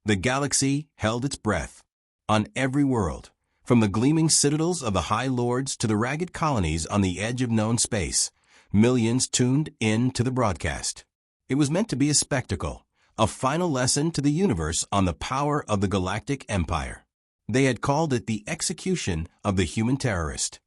The galaxy held its breath. On every world, from the gleaming citadels of the High Lords to the ragged colonies on the edge of known space, millions tuned in to the broadcast. It was meant to be a spectacle, a final lesson to the universe on the power of the Galactic Empire. They had called it the execution of the human terrorist.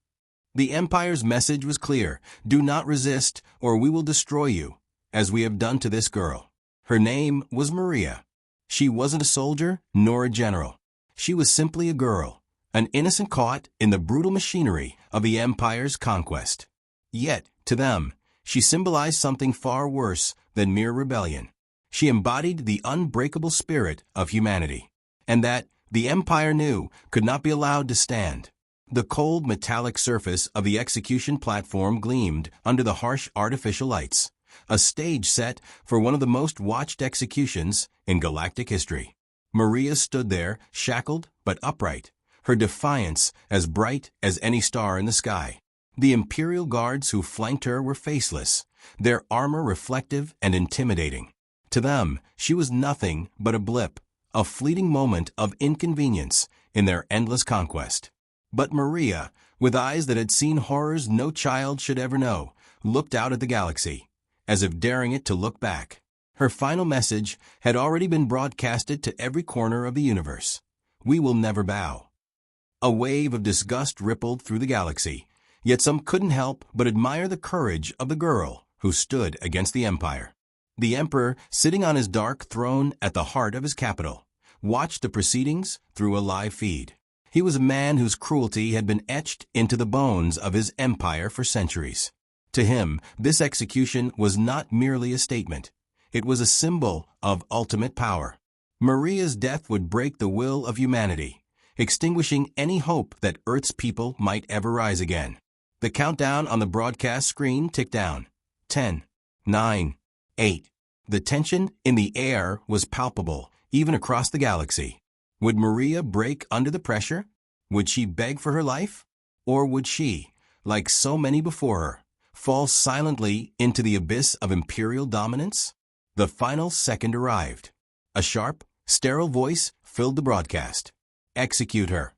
The Empire's message was clear: do not resist, or we will destroy you, as we have done to this girl. Her name was Maria. She wasn't a soldier, nor a general. She was simply a girl, an innocent caught in the brutal machinery of the Empire's conquest. Yet, to them, she symbolized something far worse than mere rebellion. She embodied the unbreakable spirit of humanity, and that, the Empire knew, could not be allowed to stand. The cold metallic surface of the execution platform gleamed under the harsh artificial lights, a stage set for one of the most watched executions in galactic history. Maria stood there, shackled but upright, her defiance as bright as any star in the sky. The Imperial guards who flanked her were faceless, their armor reflective and intimidating. To them, she was nothing but a blip, a fleeting moment of inconvenience in their endless conquest. But Maria, with eyes that had seen horrors no child should ever know, looked out at the galaxy, as if daring it to look back. Her final message had already been broadcasted to every corner of the universe. We will never bow. A wave of disgust rippled through the galaxy, yet some couldn't help but admire the courage of the girl who stood against the Empire. The Emperor, sitting on his dark throne at the heart of his capital, watched the proceedings through a live feed. He was a man whose cruelty had been etched into the bones of his empire for centuries. To him, this execution was not merely a statement. It was a symbol of ultimate power. Maria's death would break the will of humanity, extinguishing any hope that Earth's people might ever rise again. The countdown on the broadcast screen ticked down. 10, 9, 8. The tension in the air was palpable, even across the galaxy. Would Maria break under the pressure? Would she beg for her life? Or would she, like so many before her, fall silently into the abyss of imperial dominance? The final second arrived. A sharp, sterile voice filled the broadcast. Execute her.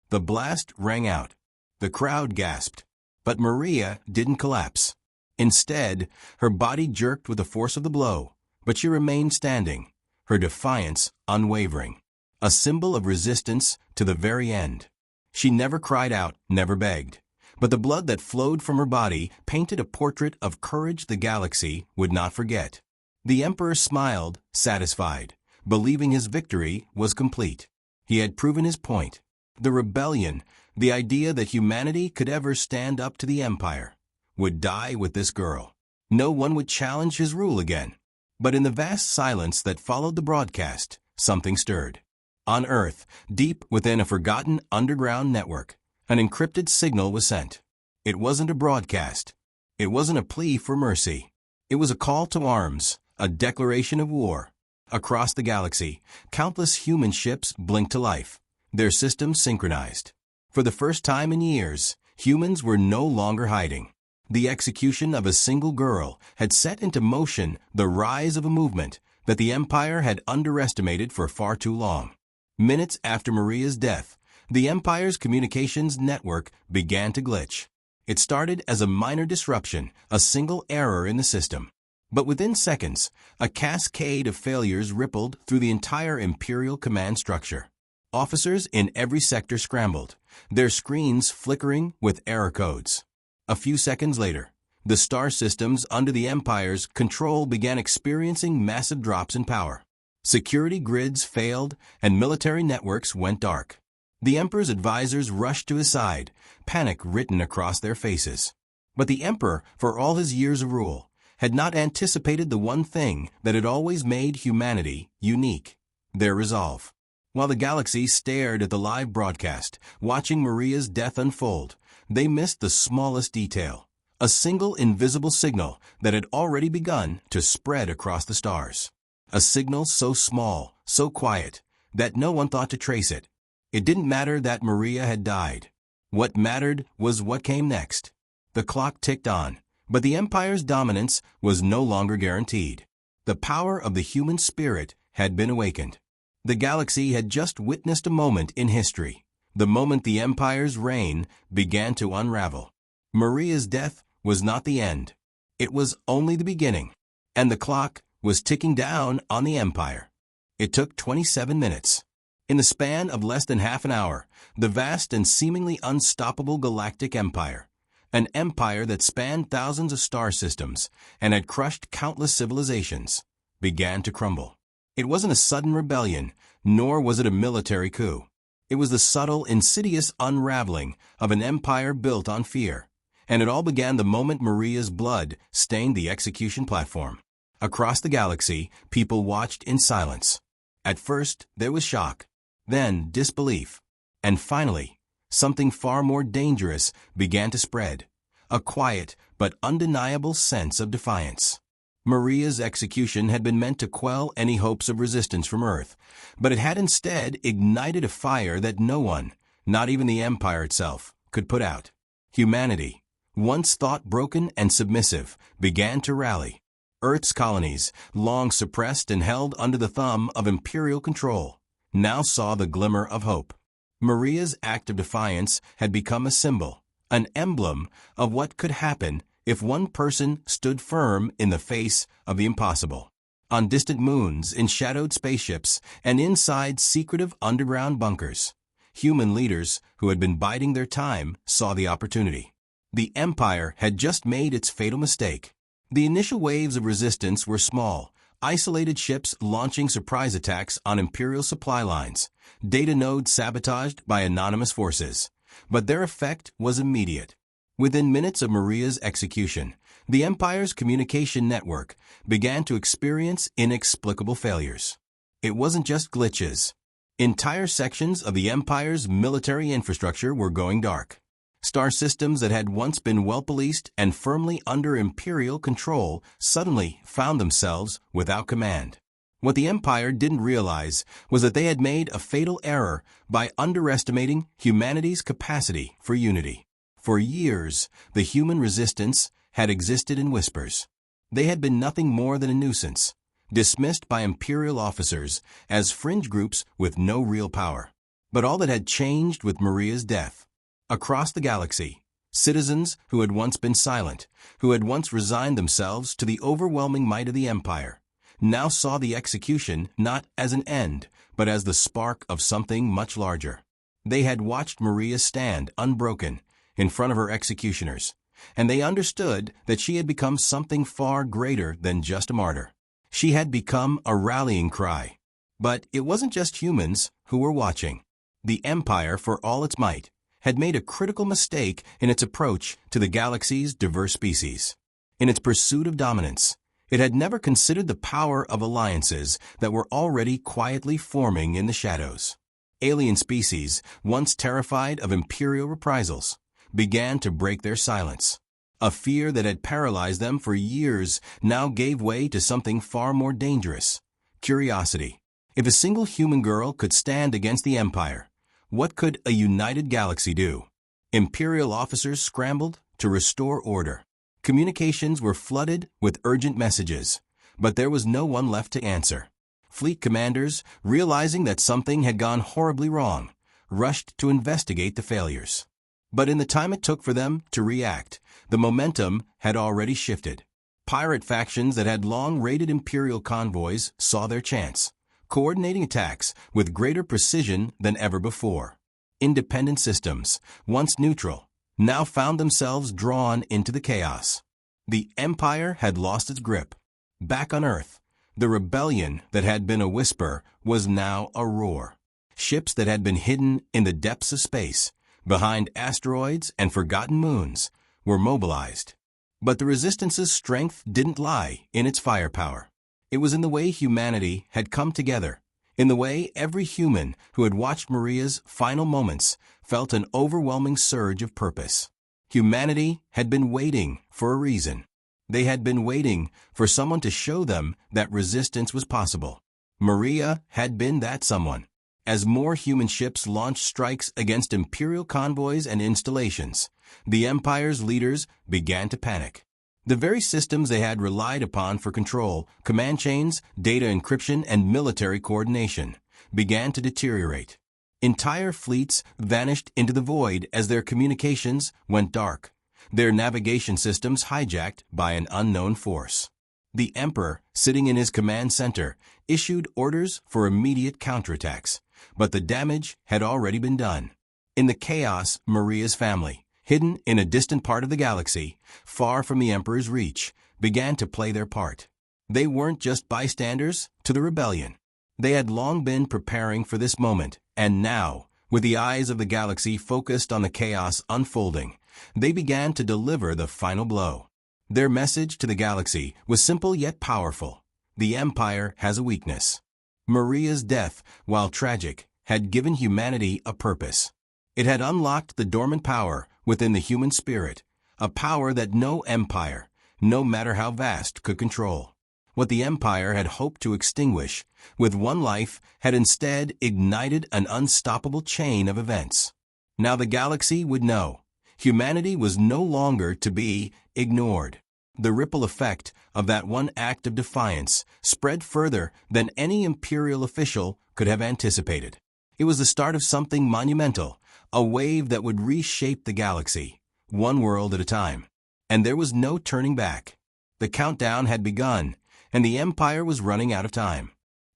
The blast rang out. The crowd gasped. But Maria didn't collapse. Instead, her body jerked with the force of the blow, but she remained standing, her defiance unwavering, a symbol of resistance to the very end. She never cried out, never begged, but the blood that flowed from her body painted a portrait of courage the galaxy would not forget. The Emperor smiled, satisfied, believing his victory was complete. He had proven his point. The rebellion, the idea that humanity could ever stand up to the Empire, would die with this girl. No one would challenge his rule again. But in the vast silence that followed the broadcast, something stirred. On Earth, deep within a forgotten underground network, an encrypted signal was sent. It wasn't a broadcast. It wasn't a plea for mercy. It was a call to arms, a declaration of war. Across the galaxy, countless human ships blinked to life, their systems synchronized. For the first time in years, humans were no longer hiding. The execution of a single girl had set into motion the rise of a movement that the Empire had underestimated for far too long. Minutes after Maria's death, the Empire's communications network began to glitch. It started as a minor disruption, a single error in the system. But within seconds, a cascade of failures rippled through the entire Imperial command structure. Officers in every sector scrambled, their screens flickering with error codes. A few seconds later, the star systems under the Empire's control began experiencing massive drops in power. Security grids failed, and military networks went dark. The Emperor's advisors rushed to his side, panic written across their faces. But the Emperor, for all his years of rule, had not anticipated the one thing that had always made humanity unique: their resolve. While the galaxy stared at the live broadcast, watching Maria's death unfold, they missed the smallest detail: a single invisible signal that had already begun to spread across the stars. A signal so small, so quiet, that no one thought to trace it. It didn't matter that Maria had died. What mattered was what came next. The clock ticked on, but the Empire's dominance was no longer guaranteed. The power of the human spirit had been awakened. The galaxy had just witnessed a moment in history, the moment the Empire's reign began to unravel. Maria's death was not the end. It was only the beginning, and the clock was ticking down on the Empire. It took 27 minutes. In the span of less than half an hour, the vast and seemingly unstoppable Galactic Empire, an empire that spanned thousands of star systems and had crushed countless civilizations, began to crumble. It wasn't a sudden rebellion, nor was it a military coup. It was the subtle, insidious unraveling of an empire built on fear. And it all began the moment Maria's blood stained the execution platform. Across the galaxy, people watched in silence. At first, there was shock, then disbelief, and finally, something far more dangerous began to spread, a quiet but undeniable sense of defiance. Maria's execution had been meant to quell any hopes of resistance from Earth, but it had instead ignited a fire that no one, not even the Empire itself, could put out. Humanity, once thought broken and submissive, began to rally. Earth's colonies, long suppressed and held under the thumb of imperial control, now saw the glimmer of hope. Maria's act of defiance had become a symbol, an emblem of what could happen if one person stood firm in the face of the impossible. On distant moons, in shadowed spaceships, and inside secretive underground bunkers, human leaders who had been biding their time saw the opportunity. The Empire had just made its fatal mistake. The initial waves of resistance were small, isolated ships launching surprise attacks on Imperial supply lines, data nodes sabotaged by anonymous forces. But their effect was immediate. Within minutes of Maria's execution, the Empire's communication network began to experience inexplicable failures. It wasn't just glitches. Entire sections of the Empire's military infrastructure were going dark. Star systems that had once been well-policed and firmly under Imperial control suddenly found themselves without command. What the Empire didn't realize was that they had made a fatal error by underestimating humanity's capacity for unity. For years, the human resistance had existed in whispers. They had been nothing more than a nuisance, dismissed by Imperial officers as fringe groups with no real power. But all that had changed with Maria's death. Across the galaxy, citizens who had once been silent, who had once resigned themselves to the overwhelming might of the Empire, now saw the execution not as an end, but as the spark of something much larger. They had watched Maria stand unbroken in front of her executioners, and they understood that she had become something far greater than just a martyr. She had become a rallying cry. But it wasn't just humans who were watching. The Empire, for all its might, had made a critical mistake in its approach to the galaxy's diverse species. In its pursuit of dominance, it had never considered the power of alliances that were already quietly forming in the shadows. Alien species, once terrified of Imperial reprisals, began to break their silence. A fear that had paralyzed them for years now gave way to something far more dangerous: curiosity. If a single human girl could stand against the Empire, what could a united galaxy do? Imperial officers scrambled to restore order. Communications were flooded with urgent messages, but there was no one left to answer. Fleet commanders, realizing that something had gone horribly wrong, rushed to investigate the failures. But in the time it took for them to react, the momentum had already shifted. Pirate factions that had long raided Imperial convoys saw their chance, coordinating attacks with greater precision than ever before. Independent systems, once neutral, now found themselves drawn into the chaos. The Empire had lost its grip. Back on Earth, the rebellion that had been a whisper was now a roar. Ships that had been hidden in the depths of space, behind asteroids and forgotten moons, were mobilized. But the Resistance's strength didn't lie in its firepower. It was in the way humanity had come together, in the way every human who had watched Maria's final moments felt an overwhelming surge of purpose. Humanity had been waiting for a reason. They had been waiting for someone to show them that resistance was possible. Maria had been that someone. As more human ships launched strikes against Imperial convoys and installations, the Empire's leaders began to panic. The very systems they had relied upon for control, command chains, data encryption, and military coordination, began to deteriorate. Entire fleets vanished into the void as their communications went dark, their navigation systems hijacked by an unknown force. The Emperor, sitting in his command center, issued orders for immediate counterattacks, but the damage had already been done. In the chaos, Maria's family, hidden in a distant part of the galaxy, far from the Emperor's reach, began to play their part. They weren't just bystanders to the rebellion. They had long been preparing for this moment, and now, with the eyes of the galaxy focused on the chaos unfolding, they began to deliver the final blow. Their message to the galaxy was simple yet powerful. The Empire has a weakness. Maria's death, while tragic, had given humanity a purpose. It had unlocked the dormant power within the human spirit, a power that no empire, no matter how vast, could control. What the Empire had hoped to extinguish with one life had instead ignited an unstoppable chain of events. Now the galaxy would know. Humanity was no longer to be ignored. The ripple effect of that one act of defiance spread further than any imperial official could have anticipated. It was the start of something monumental, a wave that would reshape the galaxy, one world at a time. And there was no turning back. The countdown had begun, and the Empire was running out of time.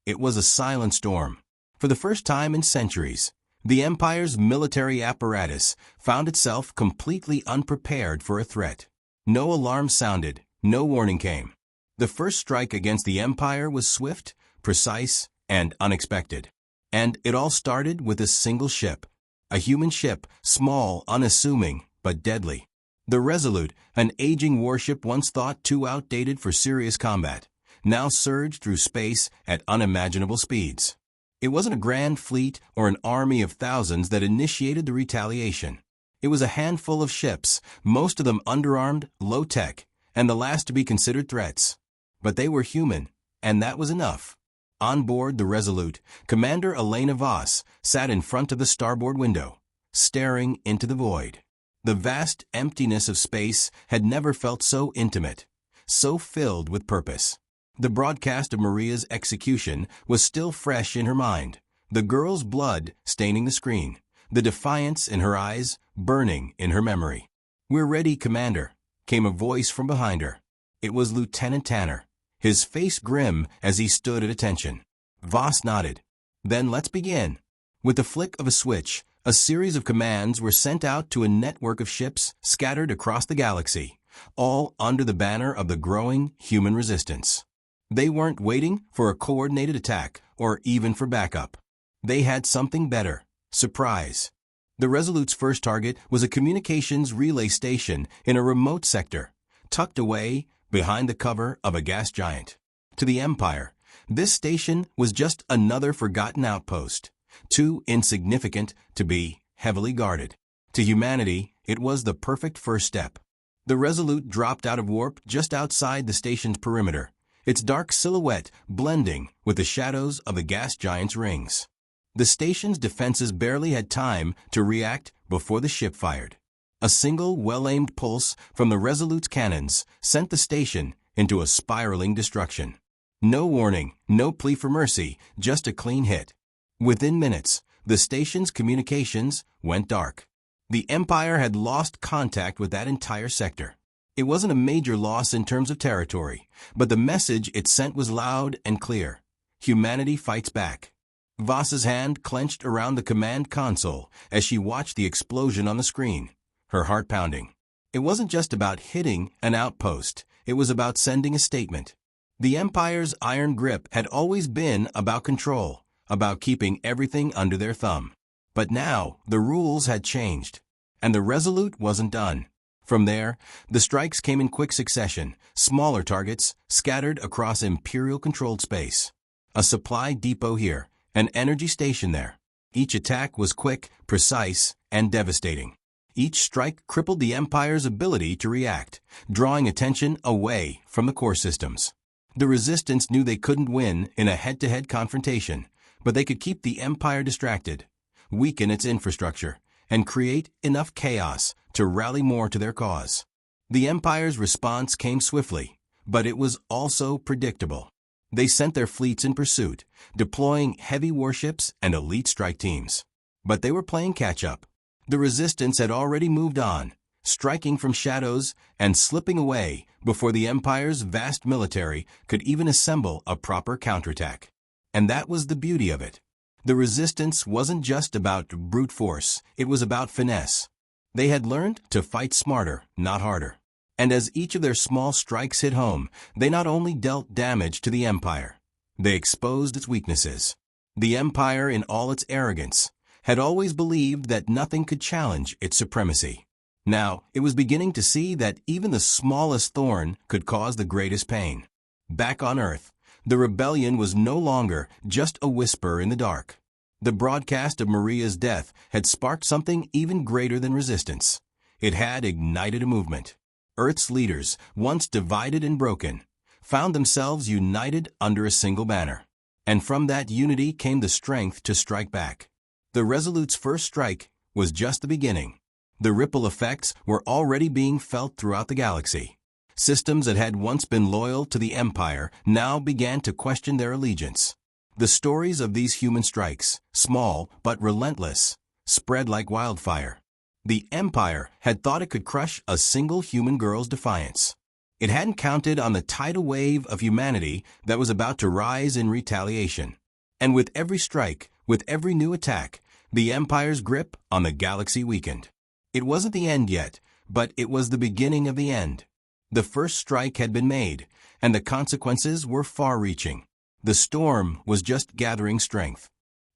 It was a silent storm. For the first time in centuries, the Empire's military apparatus found itself completely unprepared for a threat. No alarm sounded, no warning came. The first strike against the Empire was swift, precise, and unexpected. And it all started with a single ship. A human ship, small, unassuming, but deadly. The Resolute, an aging warship once thought too outdated for serious combat, now surged through space at unimaginable speeds. It wasn't a grand fleet or an army of thousands that initiated the retaliation. It was a handful of ships, most of them underarmed, low-tech, and the last to be considered threats. But they were human, and that was enough. On board the Resolute, Commander Elena Voss sat in front of the starboard window, staring into the void. The vast emptiness of space had never felt so intimate, so filled with purpose. The broadcast of Maria's execution was still fresh in her mind, the girl's blood staining the screen, the defiance in her eyes burning in her memory. "We're ready, Commander," came a voice from behind her. It was Lieutenant Tanner, his face grim as he stood at attention. Voss nodded. "Then let's begin." With the flick of a switch, a series of commands were sent out to a network of ships scattered across the galaxy, all under the banner of the growing human resistance. They weren't waiting for a coordinated attack or even for backup. They had something better: surprise. The Resolute's first target was a communications relay station in a remote sector, tucked away behind the cover of a gas giant. To the Empire, this station was just another forgotten outpost, too insignificant to be heavily guarded. To humanity, it was the perfect first step. The Resolute dropped out of warp just outside the station's perimeter, its dark silhouette blending with the shadows of the gas giant's rings. The station's defenses barely had time to react before the ship fired. A single well-aimed pulse from the Resolute's cannons sent the station into a spiraling destruction. No warning, no plea for mercy, just a clean hit. Within minutes, the station's communications went dark. The Empire had lost contact with that entire sector. It wasn't a major loss in terms of territory, but the message it sent was loud and clear. Humanity fights back. Voss's hand clenched around the command console as she watched the explosion on the screen, her heart pounding. It wasn't just about hitting an outpost, it was about sending a statement. The Empire's iron grip had always been about control, about keeping everything under their thumb. But now, the rules had changed, and the Resolute wasn't done. From there, the strikes came in quick succession, smaller targets scattered across Imperial-controlled space. A supply depot here, an energy station there. Each attack was quick, precise, and devastating. Each strike crippled the Empire's ability to react, drawing attention away from the core systems. The Resistance knew they couldn't win in a head-to-head confrontation, but they could keep the Empire distracted, weaken its infrastructure, and create enough chaos to rally more to their cause. The Empire's response came swiftly, but it was also predictable. They sent their fleets in pursuit, deploying heavy warships and elite strike teams. But they were playing catch-up. The resistance had already moved on, striking from shadows and slipping away before the Empire's vast military could even assemble a proper counterattack. And that was the beauty of it. The resistance wasn't just about brute force, it was about finesse. They had learned to fight smarter, not harder. And as each of their small strikes hit home, they not only dealt damage to the Empire, they exposed its weaknesses. The Empire, in all its arrogance, had always believed that nothing could challenge its supremacy. Now, it was beginning to see that even the smallest thorn could cause the greatest pain. Back on Earth, the rebellion was no longer just a whisper in the dark. The broadcast of Maria's death had sparked something even greater than resistance. It had ignited a movement. Earth's leaders, once divided and broken, found themselves united under a single banner. And from that unity came the strength to strike back. The Resolute's first strike was just the beginning. The ripple effects were already being felt throughout the galaxy. Systems that had once been loyal to the Empire now began to question their allegiance. The stories of these human strikes, small but relentless, spread like wildfire. The Empire had thought it could crush a single human girl's defiance. It hadn't counted on the tidal wave of humanity that was about to rise in retaliation. And with every strike, with every new attack, the Empire's grip on the galaxy weakened. It wasn't the end yet, but it was the beginning of the end. The first strike had been made, and the consequences were far-reaching. The storm was just gathering strength.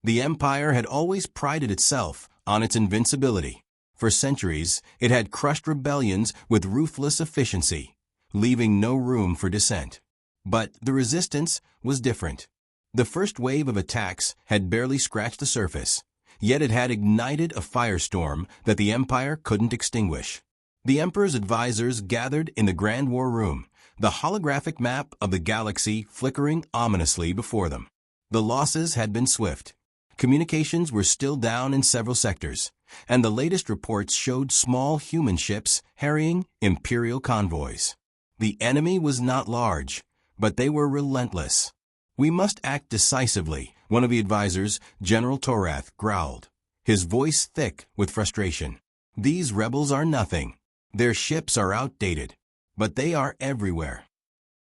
The Empire had always prided itself on its invincibility. For centuries, it had crushed rebellions with ruthless efficiency, leaving no room for dissent. But the resistance was different. The first wave of attacks had barely scratched the surface, yet it had ignited a firestorm that the Empire couldn't extinguish. The Emperor's advisors gathered in the Grand War Room, the holographic map of the galaxy flickering ominously before them. The losses had been swift. Communications were still down in several sectors, and the latest reports showed small human ships harrying Imperial convoys. The enemy was not large, but they were relentless. "We must act decisively," one of the advisors, General Torath, growled, his voice thick with frustration. "These rebels are nothing. Their ships are outdated, but they are everywhere."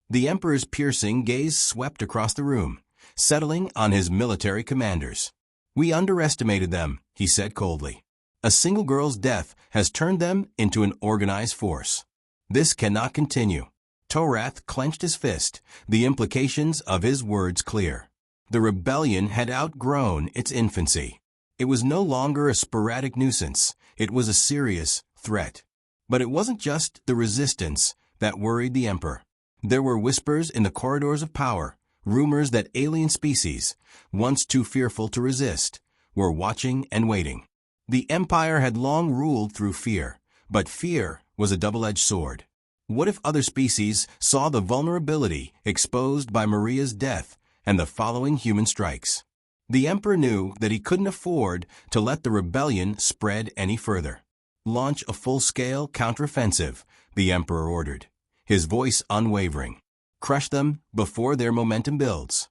The Emperor's piercing gaze swept across the room, settling on his military commanders. "We underestimated them," he said coldly. "A single girl's death has turned them into an organized force. This cannot continue." Torath clenched his fist, the implications of his words clear. The rebellion had outgrown its infancy. It was no longer a sporadic nuisance. It was a serious threat. But it wasn't just the resistance that worried the Emperor. There were whispers in the corridors of power, rumors that alien species, once too fearful to resist, were watching and waiting. The Empire had long ruled through fear, but fear was a double-edged sword. What if other species saw the vulnerability exposed by Maria's death and the following human strikes? The Emperor knew that he couldn't afford to let the rebellion spread any further. "Launch a full-scale counteroffensive," the Emperor ordered, his voice unwavering. "Crush them before their momentum builds."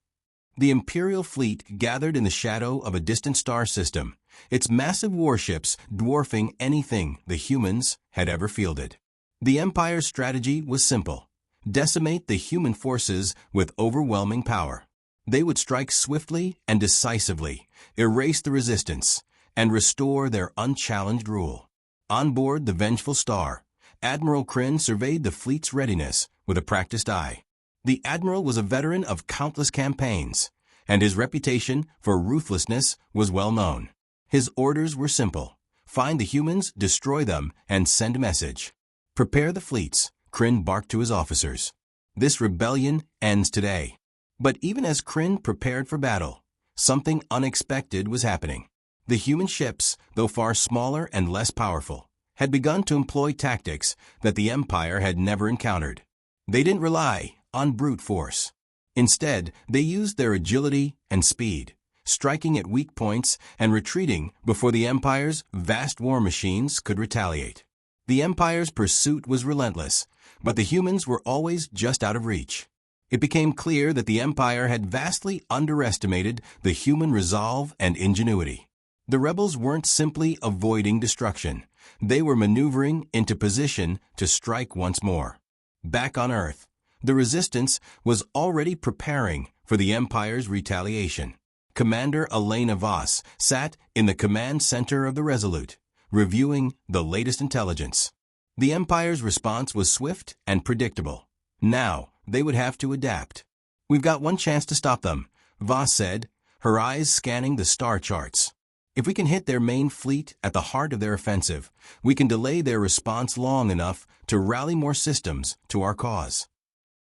The Imperial fleet gathered in the shadow of a distant star system, its massive warships dwarfing anything the humans had ever fielded. The Empire's strategy was simple: decimate the human forces with overwhelming power. They would strike swiftly and decisively, erase the resistance, and restore their unchallenged rule. On board the vengeful star, Admiral Kryn surveyed the fleet's readiness with a practiced eye. The admiral was a veteran of countless campaigns, and his reputation for ruthlessness was well known. His orders were simple: find the humans, destroy them, and send a message. "Prepare the fleets," Kryn barked to his officers. "This rebellion ends today." But even as Kryn prepared for battle, something unexpected was happening. The human ships, though far smaller and less powerful, had begun to employ tactics that the Empire had never encountered. They didn't rely on brute force. Instead, they used their agility and speed, striking at weak points and retreating before the Empire's vast war machines could retaliate. The Empire's pursuit was relentless, but the humans were always just out of reach. It became clear that the Empire had vastly underestimated the human resolve and ingenuity. The rebels weren't simply avoiding destruction. They were maneuvering into position to strike once more. Back on Earth, the Resistance was already preparing for the Empire's retaliation. Commander Elena Voss sat in the command center of the Resolute, reviewing the latest intelligence. The Empire's response was swift and predictable. Now, they would have to adapt. "We've got one chance to stop them," Voss said, her eyes scanning the star charts. "If we can hit their main fleet at the heart of their offensive, we can delay their response long enough to rally more systems to our cause."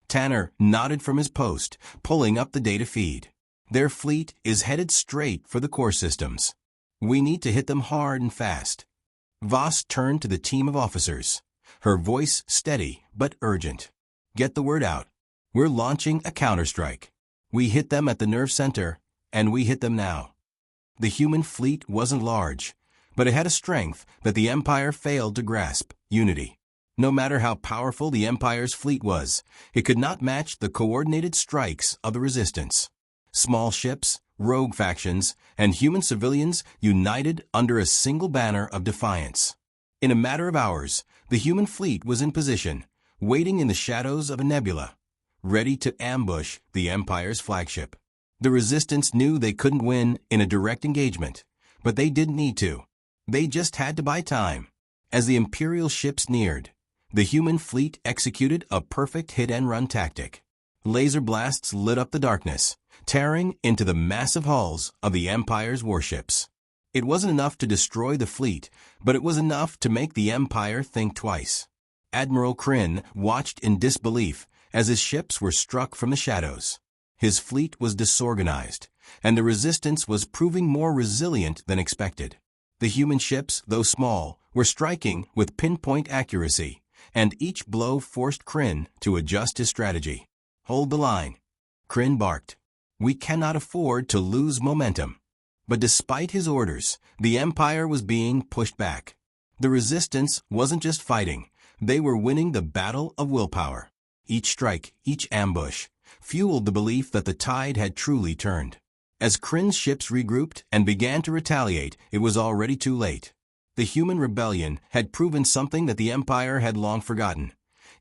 Tanner nodded from his post, pulling up the data feed. "Their fleet is headed straight for the core systems. We need to hit them hard and fast." Voss turned to the team of officers, her voice steady but urgent. "Get the word out. We're launching a counterstrike. We hit them at the nerve center, and we hit them now." The human fleet wasn't large, but it had a strength that the Empire failed to grasp: unity. No matter how powerful the Empire's fleet was, it could not match the coordinated strikes of the Resistance. Small ships, rogue factions, and human civilians united under a single banner of defiance. In a matter of hours, the human fleet was in position, waiting in the shadows of a nebula, ready to ambush the Empire's flagship. The Resistance knew they couldn't win in a direct engagement, but they didn't need to. They just had to buy time. As the Imperial ships neared, the human fleet executed a perfect hit-and-run tactic. Laser blasts lit up the darkness, tearing into the massive hulls of the Empire's warships. It wasn't enough to destroy the fleet, but it was enough to make the Empire think twice. Admiral Kryn watched in disbelief as his ships were struck from the shadows. His fleet was disorganized, and the Resistance was proving more resilient than expected. The human ships, though small, were striking with pinpoint accuracy, and each blow forced Kryn to adjust his strategy. "Hold the line," Kryn barked. "We cannot afford to lose momentum." But despite his orders, the Empire was being pushed back. The Resistance wasn't just fighting, they were winning the battle of willpower. Each strike, each ambush, fueled the belief that the tide had truly turned. As Kryn's ships regrouped and began to retaliate, it was already too late. The human rebellion had proven something that the Empire had long forgotten.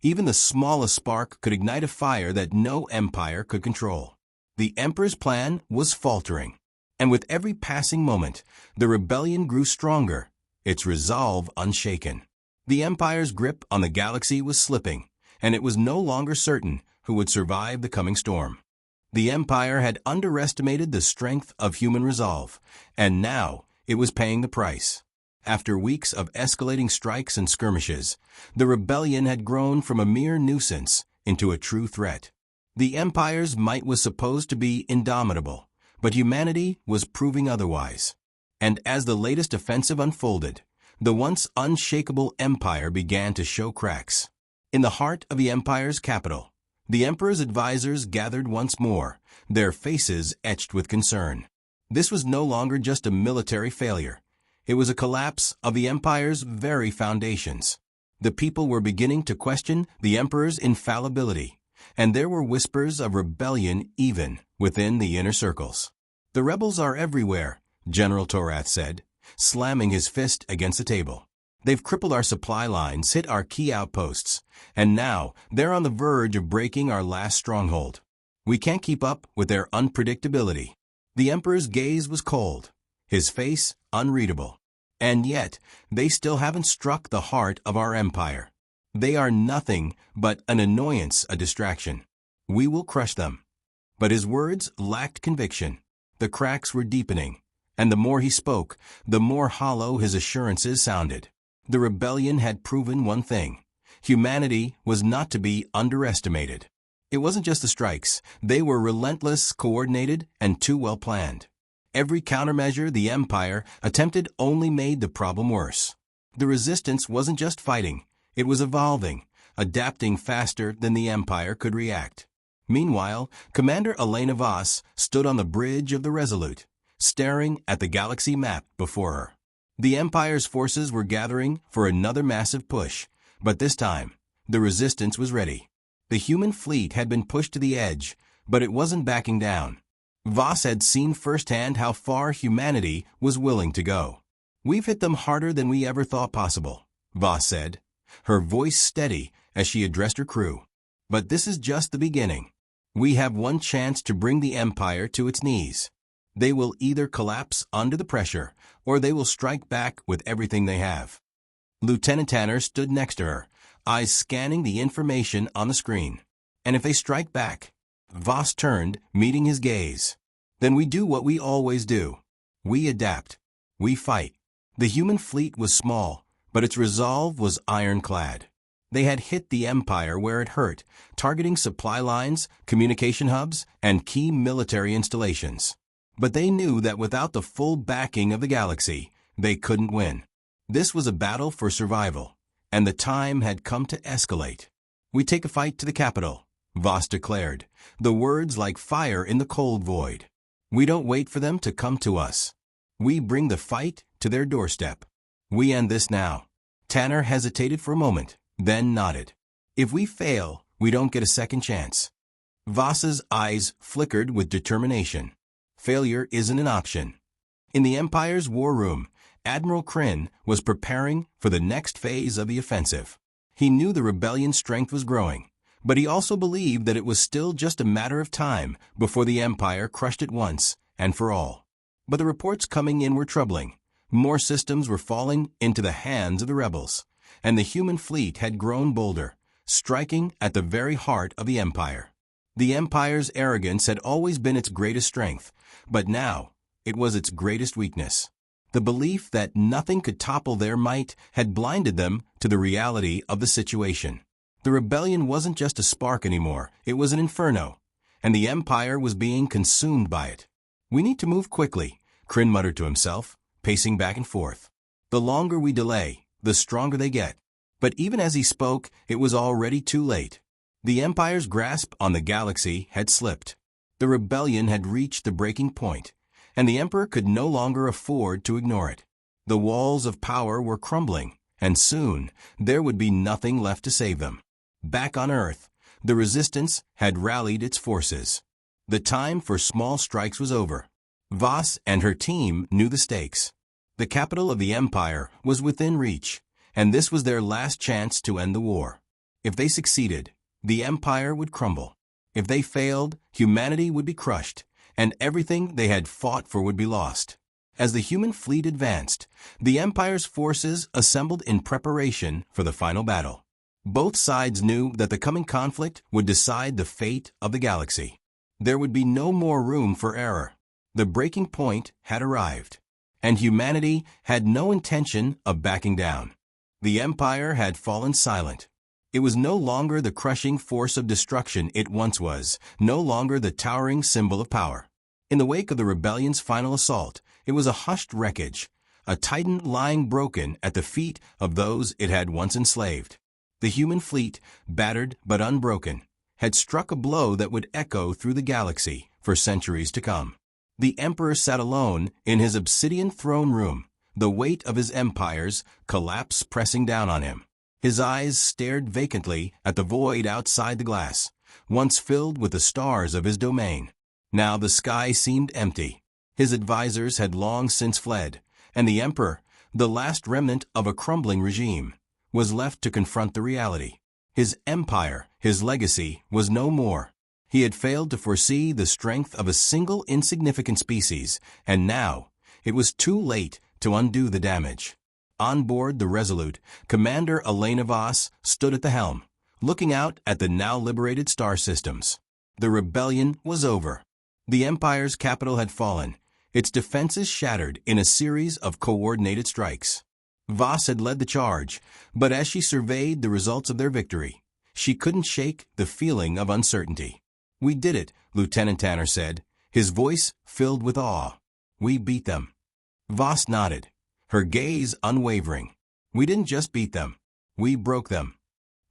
Even the smallest spark could ignite a fire that no empire could control. The Emperor's plan was faltering, and with every passing moment, the rebellion grew stronger, its resolve unshaken. The Empire's grip on the galaxy was slipping, and it was no longer certain who would survive the coming storm. The Empire had underestimated the strength of human resolve, and now it was paying the price. After weeks of escalating strikes and skirmishes, the rebellion had grown from a mere nuisance into a true threat. The Empire's might was supposed to be indomitable, but humanity was proving otherwise. And as the latest offensive unfolded, the once unshakable Empire began to show cracks. In the heart of the Empire's capital, the Emperor's advisors gathered once more, their faces etched with concern. This was no longer just a military failure. It was a collapse of the Empire's very foundations. The people were beginning to question the Emperor's infallibility, and there were whispers of rebellion even within the inner circles. "The rebels are everywhere," General Torath said, slamming his fist against the table. "They've crippled our supply lines, hit our key outposts, and now they're on the verge of breaking our last stronghold. We can't keep up with their unpredictability." The Emperor's gaze was cold, his face unreadable. "And yet, they still haven't struck the heart of our empire. They are nothing but an annoyance, a distraction. We will crush them." But his words lacked conviction. The cracks were deepening, and the more he spoke, the more hollow his assurances sounded. The rebellion had proven one thing: humanity was not to be underestimated. It wasn't just the strikes. They were relentless, coordinated, and too well planned. Every countermeasure the Empire attempted only made the problem worse. The Resistance wasn't just fighting. It was evolving, adapting faster than the Empire could react. Meanwhile, Commander Elena Voss stood on the bridge of the Resolute, staring at the galaxy map before her. The Empire's forces were gathering for another massive push, but this time, the Resistance was ready. The human fleet had been pushed to the edge, but it wasn't backing down. Voss had seen firsthand how far humanity was willing to go. "We've hit them harder than we ever thought possible," Voss said, her voice steady as she addressed her crew. "But this is just the beginning. We have one chance to bring the Empire to its knees. They will either collapse under the pressure, or they will strike back with everything they have." Lieutenant Tanner stood next to her, eyes scanning the information on the screen. "And if they strike back?" Voss turned, meeting his gaze. "Then we do what we always do. We adapt. We fight." The human fleet was small, but its resolve was ironclad. They had hit the Empire where it hurt, targeting supply lines, communication hubs, and key military installations. But they knew that without the full backing of the galaxy, they couldn't win. This was a battle for survival, and the time had come to escalate. "We take a fight to the capital," Voss declared, the words like fire in the cold void. "We don't wait for them to come to us. We bring the fight to their doorstep. We end this now." Tanner hesitated for a moment, then nodded. "If we fail, we don't get a second chance." Voss's eyes flickered with determination. Failure isn't an option. In the Empire's war room, Admiral Kryn was preparing for the next phase of the offensive. He knew the rebellion's strength was growing, but he also believed that it was still just a matter of time before the Empire crushed it once and for all. But the reports coming in were troubling. More systems were falling into the hands of the rebels, and the human fleet had grown bolder, striking at the very heart of the Empire. The Empire's arrogance had always been its greatest strength, but now it was its greatest weakness. The belief that nothing could topple their might had blinded them to the reality of the situation. The rebellion wasn't just a spark anymore, it was an inferno, and the Empire was being consumed by it. "We need to move quickly," Kryn muttered to himself, pacing back and forth. "The longer we delay, the stronger they get." But even as he spoke, it was already too late. The Empire's grasp on the galaxy had slipped. The rebellion had reached the breaking point, and the Emperor could no longer afford to ignore it. The walls of power were crumbling, and soon there would be nothing left to save them. Back on Earth, the Resistance had rallied its forces. The time for small strikes was over. Voss and her team knew the stakes. The capital of the Empire was within reach, and this was their last chance to end the war. If they succeeded, the Empire would crumble. If they failed, humanity would be crushed, and everything they had fought for would be lost. As the human fleet advanced, the Empire's forces assembled in preparation for the final battle. Both sides knew that the coming conflict would decide the fate of the galaxy. There would be no more room for error. The breaking point had arrived, and humanity had no intention of backing down. The Empire had fallen silent. It was no longer the crushing force of destruction it once was, no longer the towering symbol of power. In the wake of the rebellion's final assault, it was a hushed wreckage, a titan lying broken at the feet of those it had once enslaved. The human fleet, battered but unbroken, had struck a blow that would echo through the galaxy for centuries to come. The Emperor sat alone in his obsidian throne room, the weight of his empire's collapse pressing down on him. His eyes stared vacantly at the void outside the glass, once filled with the stars of his domain. Now the sky seemed empty. His advisors had long since fled, and the Emperor, the last remnant of a crumbling regime, was left to confront the reality. His empire, his legacy, was no more. He had failed to foresee the strength of a single insignificant species, and now it was too late to undo the damage. On board the Resolute, Commander Elena Voss stood at the helm, looking out at the now liberated star systems. The rebellion was over. The Empire's capital had fallen, its defenses shattered in a series of coordinated strikes. Voss had led the charge, but as she surveyed the results of their victory, she couldn't shake the feeling of uncertainty. "We did it," Lieutenant Tanner said, his voice filled with awe. "We beat them." Voss nodded, her gaze unwavering. "We didn't just beat them. We broke them."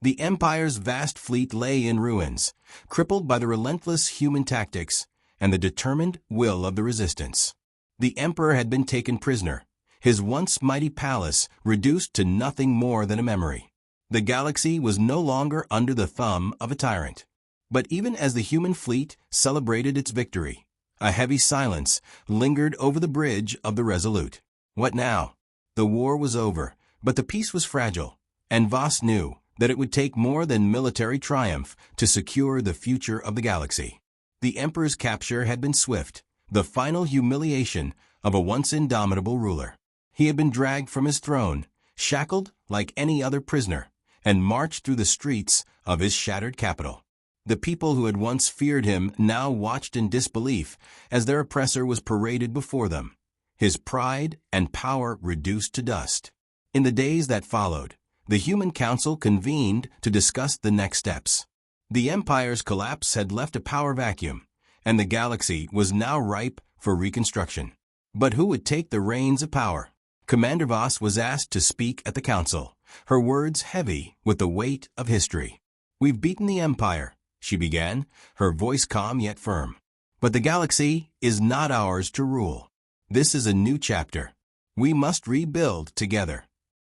The Empire's vast fleet lay in ruins, crippled by the relentless human tactics and the determined will of the Resistance. The Emperor had been taken prisoner, his once mighty palace reduced to nothing more than a memory. The galaxy was no longer under the thumb of a tyrant. But even as the human fleet celebrated its victory, a heavy silence lingered over the bridge of the Resolute. What now? The war was over, but the peace was fragile, and Voss knew that it would take more than military triumph to secure the future of the galaxy. The Emperor's capture had been swift, the final humiliation of a once indomitable ruler. He had been dragged from his throne, shackled like any other prisoner, and marched through the streets of his shattered capital. The people who had once feared him now watched in disbelief as their oppressor was paraded before them, his pride and power reduced to dust. In the days that followed, the Human Council convened to discuss the next steps. The Empire's collapse had left a power vacuum, and the galaxy was now ripe for reconstruction. But who would take the reins of power? Commander Voss was asked to speak at the council, her words heavy with the weight of history. "We've beaten the Empire," she began, her voice calm yet firm. "But the galaxy is not ours to rule. This is a new chapter. We must rebuild together."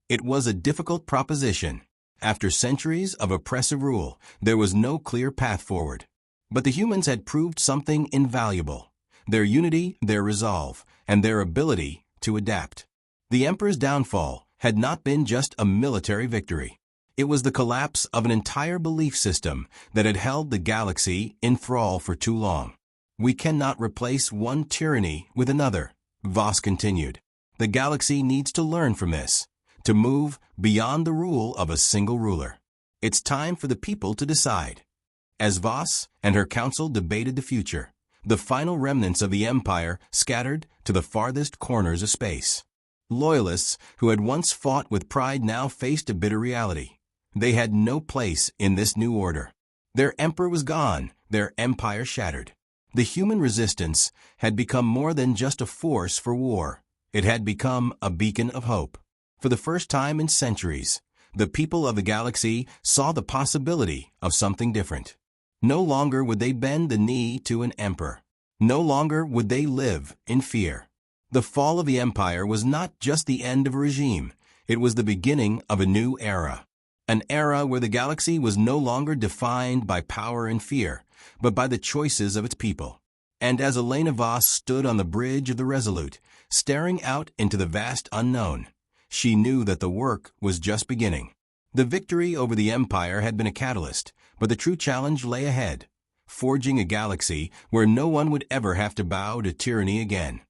It was a difficult proposition. After centuries of oppressive rule, there was no clear path forward. But the humans had proved something invaluable: their unity, their resolve, and their ability to adapt. The Emperor's downfall had not been just a military victory. It was the collapse of an entire belief system that had held the galaxy in thrall for too long. "We cannot replace one tyranny with another," Voss continued. "The galaxy needs to learn from this, to move beyond the rule of a single ruler. It's time for the people to decide." As Voss and her council debated the future, the final remnants of the Empire scattered to the farthest corners of space. Loyalists who had once fought with pride now faced a bitter reality. They had no place in this new order. Their emperor was gone, their empire shattered. The human resistance had become more than just a force for war. It had become a beacon of hope. For the first time in centuries, the people of the galaxy saw the possibility of something different. No longer would they bend the knee to an emperor. No longer would they live in fear. The fall of the Empire was not just the end of a regime. It was the beginning of a new era. An era where the galaxy was no longer defined by power and fear, but by the choices of its people. And as Elena Voss stood on the bridge of the Resolute, staring out into the vast unknown, she knew that the work was just beginning. The victory over the Empire had been a catalyst, but the true challenge lay ahead: forging a galaxy where no one would ever have to bow to tyranny again.